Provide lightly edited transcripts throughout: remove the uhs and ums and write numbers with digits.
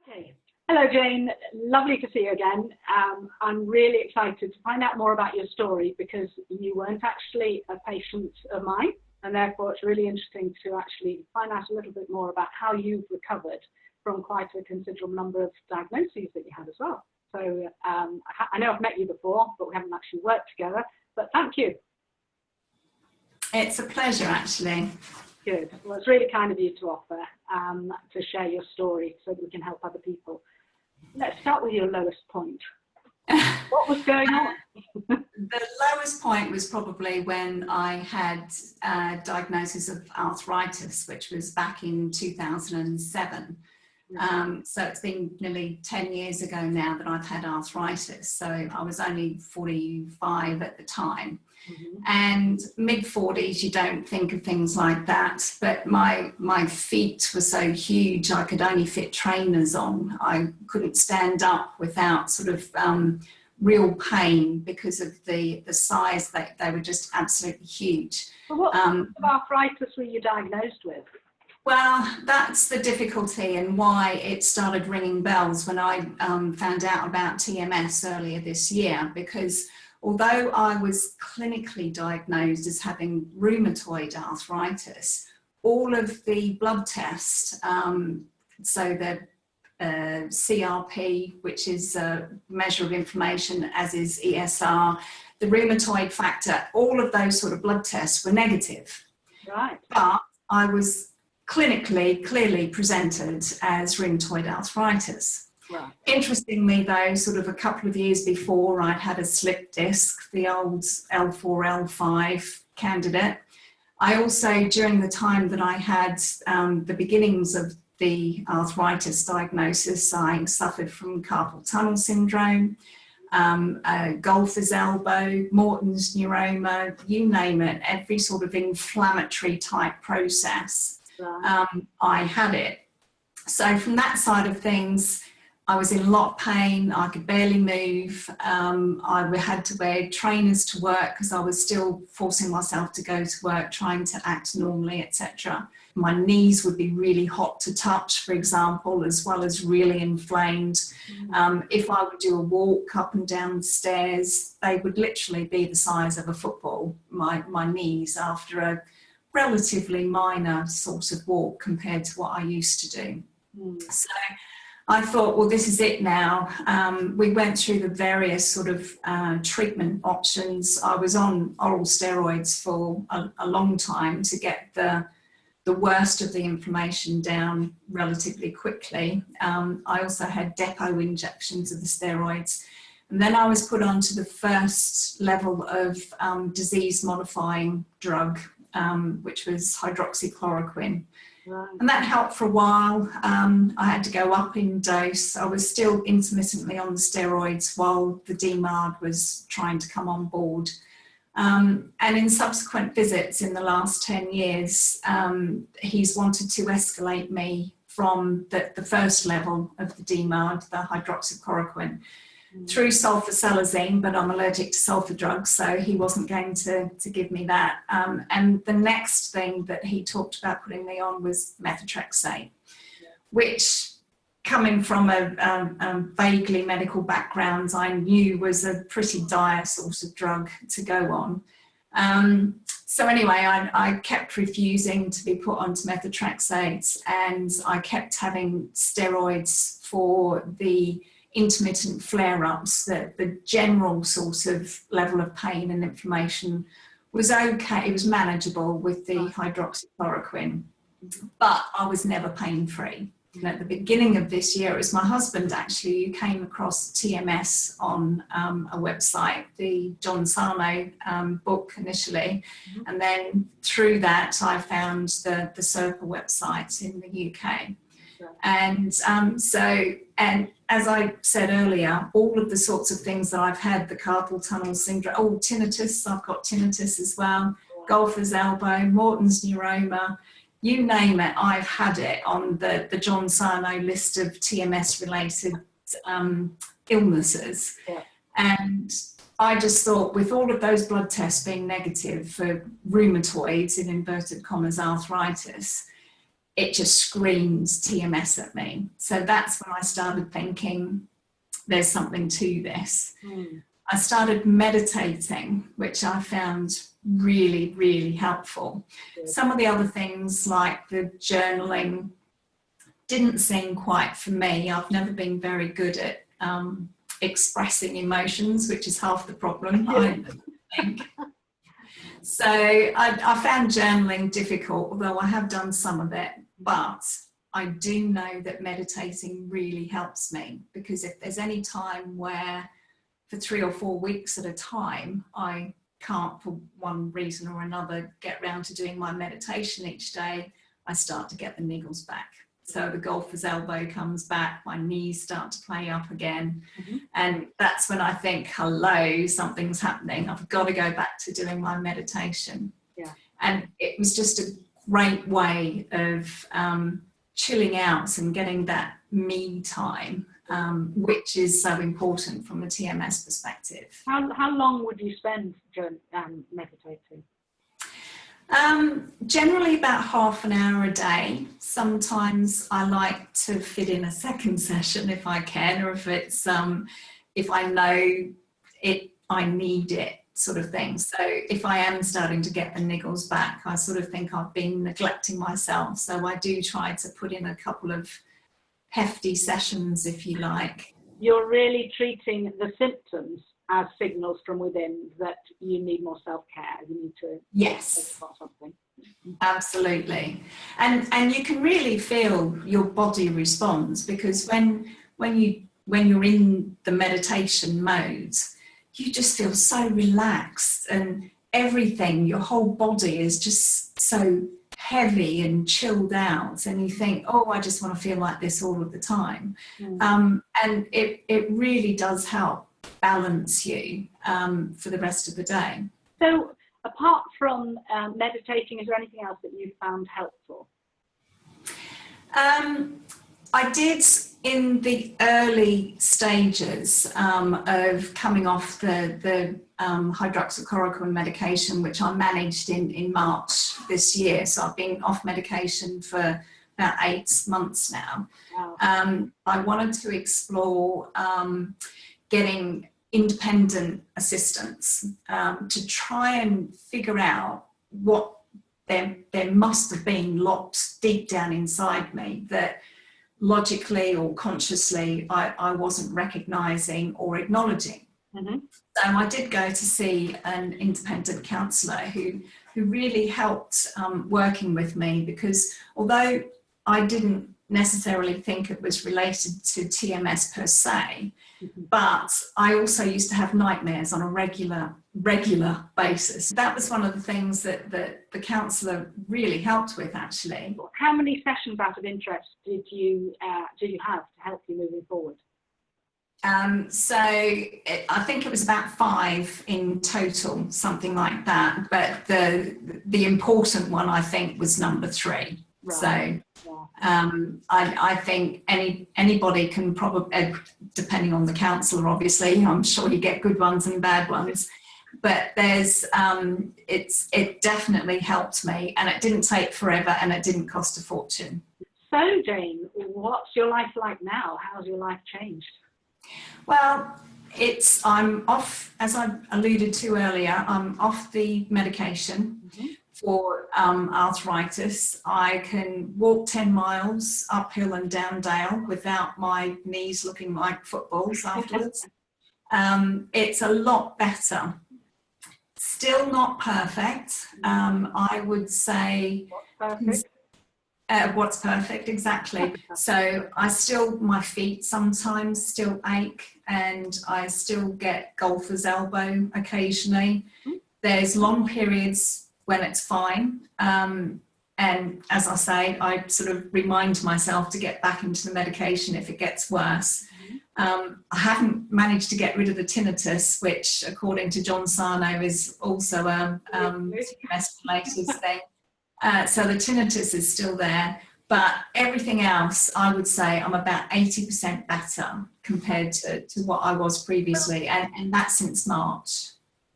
Okay. Hello, Jane. Lovely to see you again. I'm really excited to find out more about your story because you weren't actually a patient of mine, and therefore it's really interesting to actually find out a little bit more about how you've recovered from quite a considerable number of diagnoses that you had as well. So I know I've met you before, but we haven't actually worked together, but thank you. It's a pleasure, actually. Good. Well, it's really kind of you to offer to share your story so that we can help other people. Let's start with your lowest point. What was going on? The lowest point was probably when I had a diagnosis of arthritis, which was back in 2007. So it's been nearly 10 years ago now that I've had arthritis. So I was only 45 at the time. And mid-40s, you don't think of things like that. But my feet were so huge, I could only fit trainers on. I couldn't stand up without sort of real pain because of the size. They were just absolutely huge. Well, what sort of arthritis were you diagnosed with? Well, that's the difficulty and why it started ringing bells when I found out about TMS earlier this year, because although I was clinically diagnosed as having rheumatoid arthritis, all of the blood tests, so the CRP, which is a measure of inflammation, as is ESR, the rheumatoid factor, all of those sort of blood tests were negative. Right. But I was clinically clearly presented as rheumatoid arthritis. Right. Interestingly though, sort of a couple of years before, I'd had a slip disc, the old L4, L5 candidate. I also, during the time that I had the beginnings of the arthritis diagnosis, I suffered from carpal tunnel syndrome, golfer's elbow, Morton's neuroma, you name it, every sort of inflammatory type process. I had it. So from that side of things, I was in a lot of pain. I could barely move. I had to wear trainers to work because I was still forcing myself to go to work, trying to act normally, etc. My knees would be really hot to touch, for example, as well as really inflamed. If I would do a walk up and down the stairs, they would literally be the size of a football, my knees, after a relatively minor sort of walk compared to what I used to do. So I thought, well, this is it now. We went through the various sort of treatment options. I was on oral steroids for a long time to get the worst of the inflammation down relatively quickly. I also had depot injections of the steroids. And then I was put onto the first level of disease-modifying drug, which was hydroxychloroquine. Right. And that helped for a while. I had to go up in dose. I was still intermittently on the steroids while the DMARD was trying to come on board. And in subsequent visits in the last 10 years, he's wanted to escalate me from the first level of the DMARD, the hydroxychloroquine, through sulfasalazine, but I'm allergic to sulfa drugs, so he wasn't going to give me that. And the next thing that he talked about putting me on was methotrexate, which, coming from a vaguely medical background, I knew was a pretty dire sort of drug to go on. So anyway, I kept refusing to be put onto methotrexate, and I kept having steroids for the intermittent flare-ups. The general sort of level of pain and inflammation was okay. It was manageable with the hydroxychloroquine, but I was never pain-free. And at the beginning of this year, it was my husband actually who came across TMS on a website, the John Sarno book initially, and then through that I found the SIRPA website in the UK. And and as I said earlier, all of the sorts of things that I've had, the carpal tunnel syndrome, tinnitus, I've got tinnitus as well, golfer's elbow, Morton's neuroma, you name it, I've had it on the John Sarno list of TMS-related illnesses. Yeah. And I just thought, with all of those blood tests being negative for rheumatoid, in inverted commas, arthritis, it just screams TMS at me. So that's when I started thinking there's something to this. I started meditating, which I found really, really helpful. Some of the other things like the journaling didn't seem quite for me. I've never been very good at expressing emotions, which is half the problem, I think. So I found journaling difficult, although I have done some of it, but I do know that meditating really helps me, because if there's any time where for 3 or 4 weeks at a time, I can't, for one reason or another, get round to doing my meditation each day, I start to get the niggles back. So the golfer's elbow comes back, my knees start to play up again. And that's when I think, hello, something's happening. I've got to go back to doing my meditation. And it was just a great way of chilling out and getting that me time, which is so important from a TMS perspective. How long would you spend meditating? Generally about half an hour a day. Sometimes I like to fit in a second session if I can, or if I know I need it, sort of thing. So if I am starting to get the niggles back, I sort of think I've been neglecting myself. So I do try to put in a couple of hefty sessions, if you like. You're really treating the symptoms as signals from within that you need more self-care. You need to yes, something. Absolutely. And you can really feel your body responds, because when you're in the meditation mode, you just feel so relaxed, and everything, your whole body is just so heavy and chilled out, and you think, oh, I just want to feel like this all of the time. And it really does help balance you for the rest of the day. So apart from meditating, is there anything else that you found helpful? I did, in the early stages of coming off the hydroxychloroquine medication, which I managed in March this year. So I've been off medication for about 8 months now. Wow. I wanted to explore getting independent assistance to try and figure out what there must have been locked deep down inside me that logically or consciously I wasn't recognising or acknowledging. So I did go to see an independent counsellor who really helped working with me, because although I didn't necessarily think it was related to TMS per se, but I also used to have nightmares on a regular basis. That was one of the things that the counsellor really helped with, actually. How many sessions, out of interest, did you have to help you moving forward? So I think it was about 5 in total, something like that. But the important one, I think, was number 3. Right. So I think anybody can probably, depending on the counsellor, obviously, I'm sure you get good ones and bad ones, but there's it definitely helped me, and it didn't take forever, and it didn't cost a fortune. So Jane, what's your life like now? How's your life changed? Well, I'm off, as I alluded to earlier, I'm off the medication for arthritis. I can walk 10 miles uphill and down dale without my knees looking like footballs afterwards. It's a lot better. Still not perfect. I would say... What's perfect? What's perfect, exactly. So my feet sometimes still ache, and I still get golfer's elbow occasionally. There's long periods when it's fine. And as I say, I sort of remind myself to get back into the medication if it gets worse. I haven't managed to get rid of the tinnitus, which, according to John Sarno, is also a TMS-related thing. So the tinnitus is still there, but everything else, I would say I'm about 80% better compared to what I was previously, and that's since March.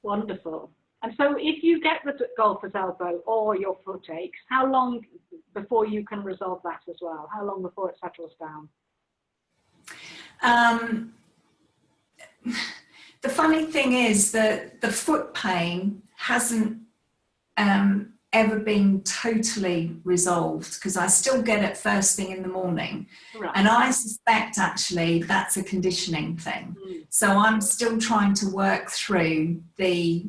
Wonderful. And so if you get the golfer's elbow or your foot aches, how long before you can resolve that as well? How long before it settles down? The funny thing is that the foot pain hasn't ever been totally resolved, because I still get it first thing in the morning. Right. And I suspect actually that's a conditioning thing. So I'm still trying to work through the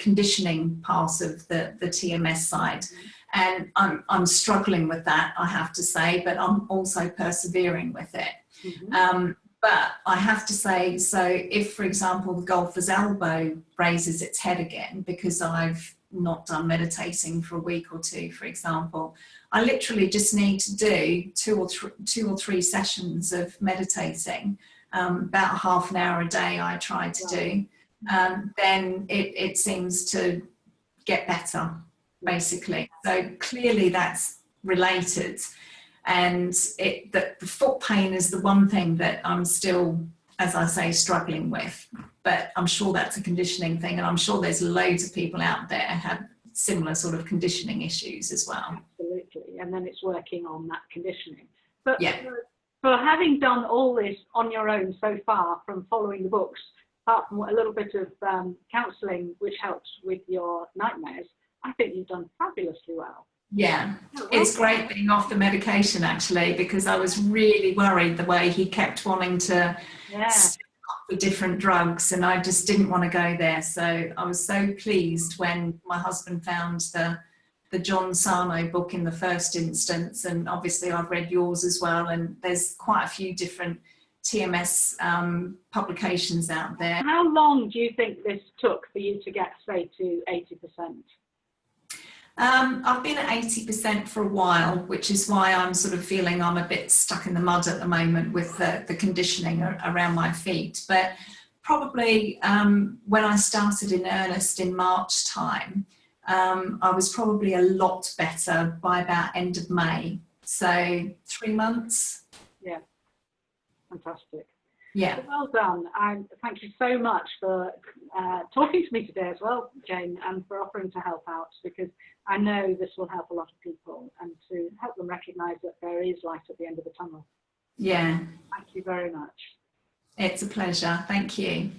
conditioning part of the TMS side. And I'm struggling with that, I have to say, but I'm also persevering with it. But I have to say, so if, for example, the golfer's elbow raises its head again because I've not done meditating for a week or two, for example, I literally just need to do two or three sessions of meditating, about half an hour a day I try to do, then it seems to get better, basically. So clearly that's related. And the foot pain is the one thing that I'm still, as I say, struggling with. But I'm sure that's a conditioning thing, and I'm sure there's loads of people out there who have similar sort of conditioning issues as well. Absolutely, and then it's working on that conditioning. But yeah. for having done all this on your own so far, from following the books, apart from a little bit of counselling, which helps with your nightmares, I think you've done fabulously well. Yeah, it's great being off the medication, actually, because I was really worried the way he kept wanting to stick up with different drugs, and I just didn't want to go there. So I was so pleased when my husband found the John Sarno book in the first instance, and obviously I've read yours as well, and there's quite a few different TMS publications out there. How long do you think this took for you to get, say, to 80%? I've been at 80% for a while, which is why I'm sort of feeling I'm a bit stuck in the mud at the moment with the conditioning around my feet. But probably when I started in earnest in March time, I was probably a lot better by about end of May. So 3 months. Yeah, fantastic. Yeah. Well done. Thank you so much for talking to me today as well, Jane, and for offering to help out, because I know this will help a lot of people and to help them recognise that there is light at the end of the tunnel. Yeah. Thank you very much. It's a pleasure. Thank you.